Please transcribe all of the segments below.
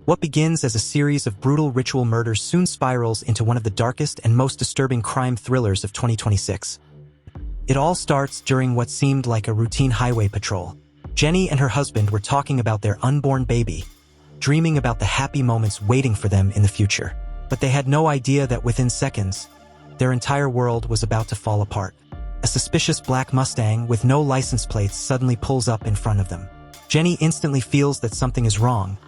What begins as a series of brutal ritual murders soon spirals into one of the darkest and most disturbing crime thrillers of 2026. It all starts during what seemed like a routine highway patrol. Jenny and her husband were talking about their unborn baby, dreaming about the happy moments waiting for them in the future. But they had no idea that within seconds, their entire world was about to fall apart. A suspicious black Mustang with no license plates suddenly pulls up in front of them. Jenny instantly feels that something is wrong,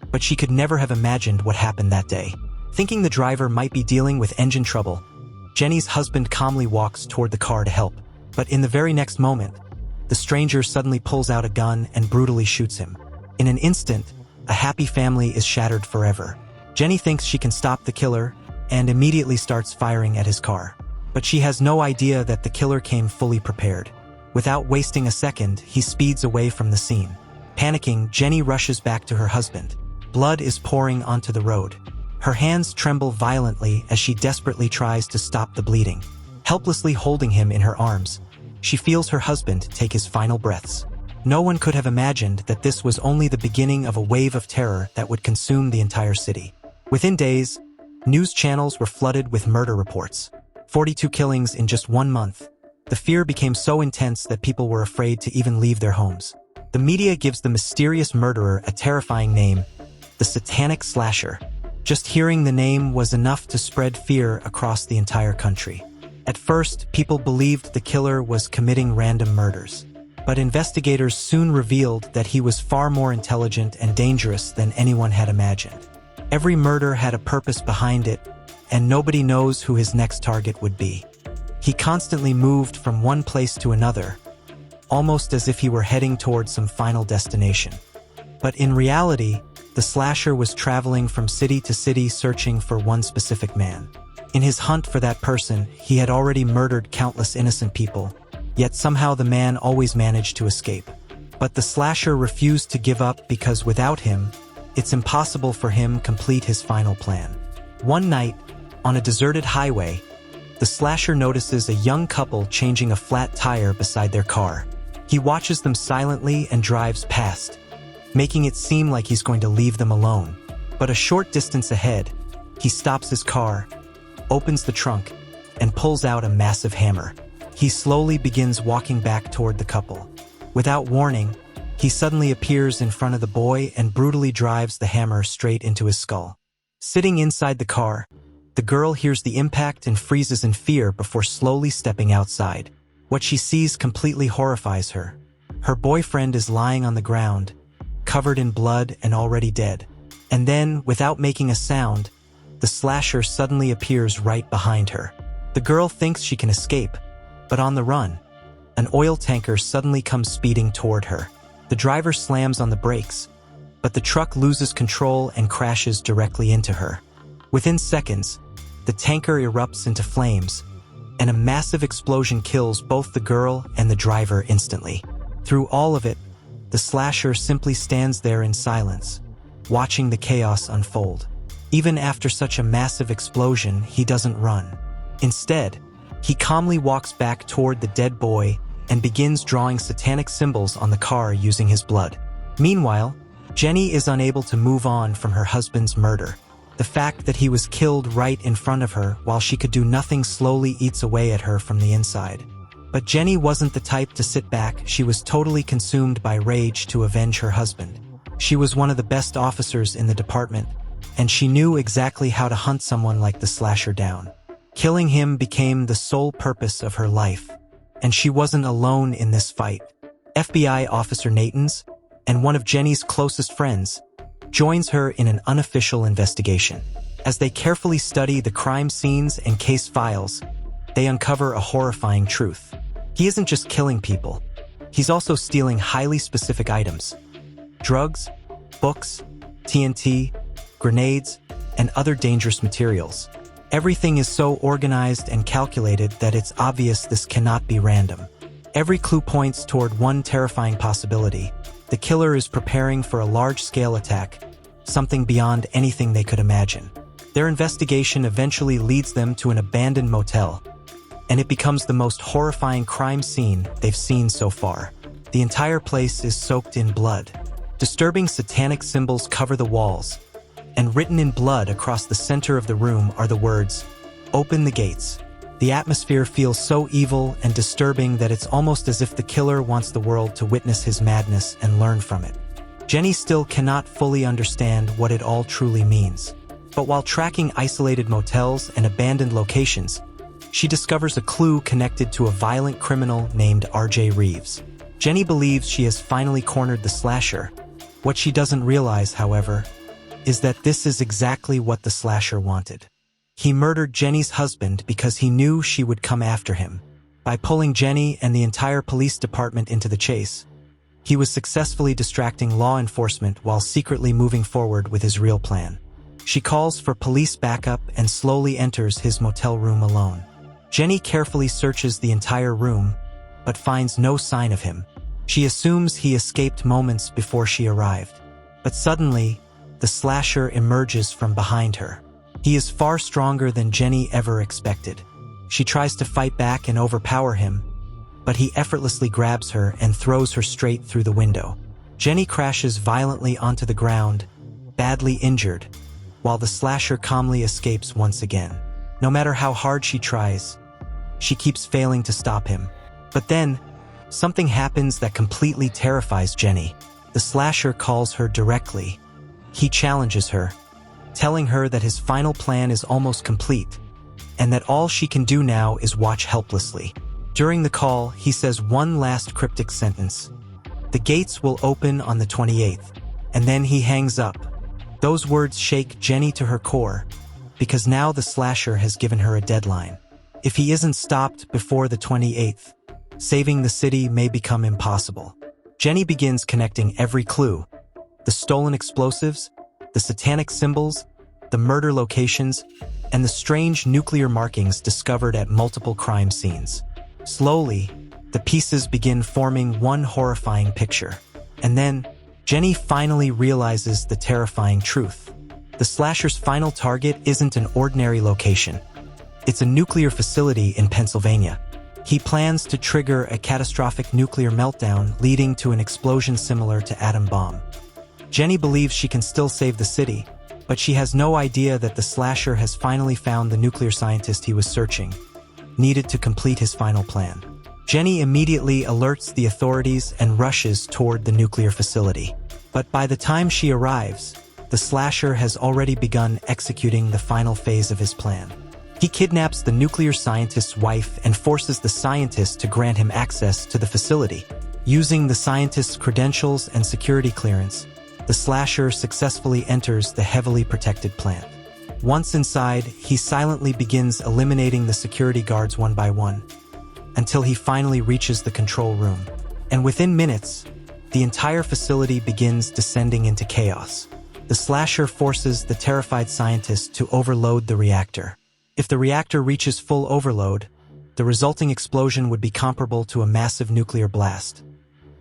but she could never have imagined what happened that day. Thinking the driver might be dealing with engine trouble, Jenny's husband calmly walks toward the car to help. But in the very next moment, the stranger suddenly pulls out a gun and brutally shoots him. In an instant, a happy family is shattered forever. Jenny thinks she can stop the killer and immediately starts firing at his car. But she has no idea that the killer came fully prepared. Without wasting a second, he speeds away from the scene. Panicking, Jenny rushes back to her husband. Blood is pouring onto the road. Her hands tremble violently as she desperately tries to stop the bleeding. Helplessly holding him in her arms, she feels her husband take his final breaths. No one could have imagined that this was only the beginning of a wave of terror that would consume the entire city. Within days, news channels were flooded with murder reports. 42 killings in just 1 month. The fear became so intense that people were afraid to even leave their homes. The media gives the mysterious murderer a terrifying name, the Satanic Slasher. Just hearing the name was enough to spread fear across the entire country. At first, people believed the killer was committing random murders. But investigators soon revealed that he was far more intelligent and dangerous than anyone had imagined. Every murder had a purpose behind it, and nobody knows who his next target would be. He constantly moved from one place to another, almost as if he were heading towards some final destination. But in reality, the slasher was traveling from city to city searching for one specific man. In his hunt for that person, he had already murdered countless innocent people, yet somehow the man always managed to escape. But the slasher refused to give up because without him, it's impossible for him to complete his final plan. One night, on a deserted highway, the slasher notices a young couple changing a flat tire beside their car. He watches them silently and drives past, making it seem like he's going to leave them alone. But a short distance ahead, he stops his car, opens the trunk, and pulls out a massive hammer. He slowly begins walking back toward the couple. Without warning, he suddenly appears in front of the boy and brutally drives the hammer straight into his skull. Sitting inside the car, the girl hears the impact and freezes in fear before slowly stepping outside. What she sees completely horrifies her. Her boyfriend is lying on the ground, covered in blood and already dead. And then, without making a sound, the slasher suddenly appears right behind her. The girl thinks she can escape, but on the run, an oil tanker suddenly comes speeding toward her. The driver slams on the brakes, but the truck loses control and crashes directly into her. Within seconds, the tanker erupts into flames, and a massive explosion kills both the girl and the driver instantly. Through all of it, the slasher simply stands there in silence, watching the chaos unfold. Even after such a massive explosion, he doesn't run. Instead, he calmly walks back toward the dead boy and begins drawing satanic symbols on the car using his blood. Meanwhile, Jenny is unable to move on from her husband's murder. The fact that he was killed right in front of her while she could do nothing slowly eats away at her from the inside. But Jenny wasn't the type to sit back. She was totally consumed by rage to avenge her husband. She was one of the best officers in the department, and she knew exactly how to hunt someone like the slasher down. Killing him became the sole purpose of her life, and she wasn't alone in this fight. FBI Officer Natans, and one of Jenny's closest friends, joins her in an unofficial investigation. As they carefully study the crime scenes and case files, they uncover a horrifying truth. He isn't just killing people, he's also stealing highly specific items. Drugs, books, TNT, grenades, and other dangerous materials. Everything is so organized and calculated that it's obvious this cannot be random. Every clue points toward one terrifying possibility. The killer is preparing for a large-scale attack, something beyond anything they could imagine. Their investigation eventually leads them to an abandoned motel, and it becomes the most horrifying crime scene they've seen so far. The entire place is soaked in blood. Disturbing satanic symbols cover the walls, and written in blood across the center of the room are the words, "Open the gates." The atmosphere feels so evil and disturbing that it's almost as if the killer wants the world to witness his madness and learn from it. Jenny still cannot fully understand what it all truly means. But while tracking isolated motels and abandoned locations, she discovers a clue connected to a violent criminal named R.J. Reeves. Jenny believes she has finally cornered the slasher. What she doesn't realize, however, is that this is exactly what the slasher wanted. He murdered Jenny's husband because he knew she would come after him. By pulling Jenny and the entire police department into the chase, he was successfully distracting law enforcement while secretly moving forward with his real plan. She calls for police backup and slowly enters his motel room alone. Jenny carefully searches the entire room, but finds no sign of him. She assumes he escaped moments before she arrived. But suddenly, the slasher emerges from behind her. He is far stronger than Jenny ever expected. She tries to fight back and overpower him, but he effortlessly grabs her and throws her straight through the window. Jenny crashes violently onto the ground, badly injured, while the slasher calmly escapes once again. No matter how hard she tries, she keeps failing to stop him. But then, something happens that completely terrifies Jenny. The slasher calls her directly. He challenges her, telling her that his final plan is almost complete, and that all she can do now is watch helplessly. During the call, he says one last cryptic sentence. "The gates will open on the 28th, and then he hangs up. Those words shake Jenny to her core, because now the slasher has given her a deadline. If he isn't stopped before the 28th, saving the city may become impossible. Jenny begins connecting every clue: the stolen explosives, the satanic symbols, the murder locations, and the strange nuclear markings discovered at multiple crime scenes. Slowly, the pieces begin forming one horrifying picture. And then, Jenny finally realizes the terrifying truth. The slasher's final target isn't an ordinary location. It's a nuclear facility in Pennsylvania. He plans to trigger a catastrophic nuclear meltdown leading to an explosion similar to atom bomb. Jenny believes she can still save the city, but she has no idea that the slasher has finally found the nuclear scientist he was searching, needed to complete his final plan. Jenny immediately alerts the authorities and rushes toward the nuclear facility. But by the time she arrives, the slasher has already begun executing the final phase of his plan. He kidnaps the nuclear scientist's wife and forces the scientist to grant him access to the facility. Using the scientist's credentials and security clearance, the slasher successfully enters the heavily protected plant. Once inside, he silently begins eliminating the security guards one by one, until he finally reaches the control room. And within minutes, the entire facility begins descending into chaos. The slasher forces the terrified scientist to overload the reactor. If the reactor reaches full overload, the resulting explosion would be comparable to a massive nuclear blast,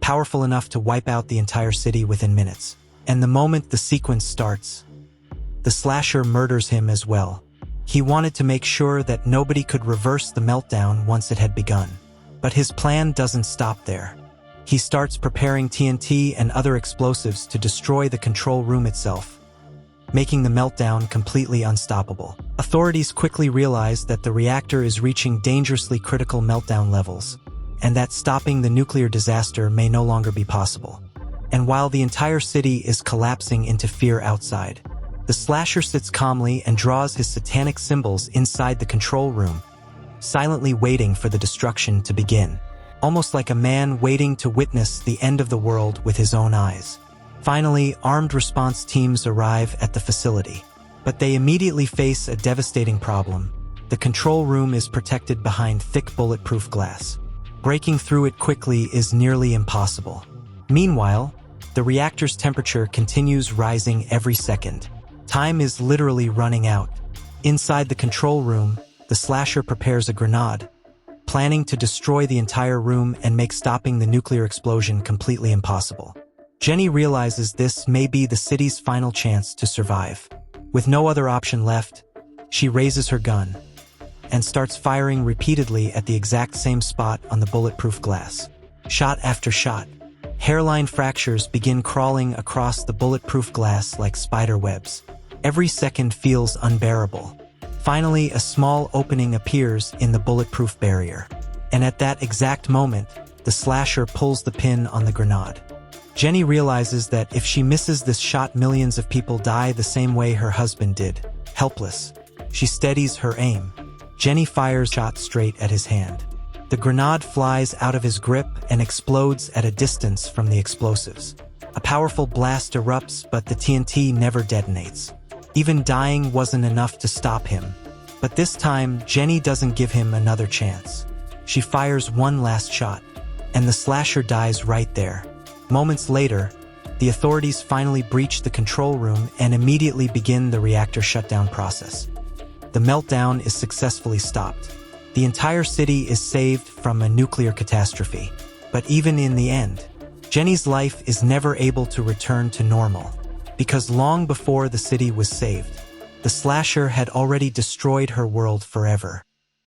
powerful enough to wipe out the entire city within minutes. And the moment the sequence starts, the slasher murders him as well. He wanted to make sure that nobody could reverse the meltdown once it had begun. But his plan doesn't stop there. He starts preparing TNT and other explosives to destroy the control room itself, making the meltdown completely unstoppable. Authorities quickly realize that the reactor is reaching dangerously critical meltdown levels, and that stopping the nuclear disaster may no longer be possible. And while the entire city is collapsing into fear outside, the slasher sits calmly and draws his satanic symbols inside the control room, silently waiting for the destruction to begin, almost like a man waiting to witness the end of the world with his own eyes. Finally, armed response teams arrive at the facility, but they immediately face a devastating problem. The control room is protected behind thick bulletproof glass. Breaking through it quickly is nearly impossible. Meanwhile, the reactor's temperature continues rising every second. Time is literally running out. Inside the control room, the slasher prepares a grenade, planning to destroy the entire room and make stopping the nuclear explosion completely impossible. Jenny realizes this may be the city's final chance to survive. With no other option left, she raises her gun and starts firing repeatedly at the exact same spot on the bulletproof glass. Shot after shot, hairline fractures begin crawling across the bulletproof glass like spider webs. Every second feels unbearable. Finally, a small opening appears in the bulletproof barrier. And at that exact moment, the slasher pulls the pin on the grenade. Jenny realizes that if she misses this shot, millions of people die the same way her husband did. Helpless, she steadies her aim. Jenny fires a shot straight at his hand. The grenade flies out of his grip and explodes at a distance from the explosives. A powerful blast erupts, but the TNT never detonates. Even dying wasn't enough to stop him. But this time, Jenny doesn't give him another chance. She fires one last shot, and the slasher dies right there. Moments later, the authorities finally breach the control room and immediately begin the reactor shutdown process. The meltdown is successfully stopped. The entire city is saved from a nuclear catastrophe. But even in the end, Jenny's life is never able to return to normal, because long before the city was saved, the slasher had already destroyed her world forever.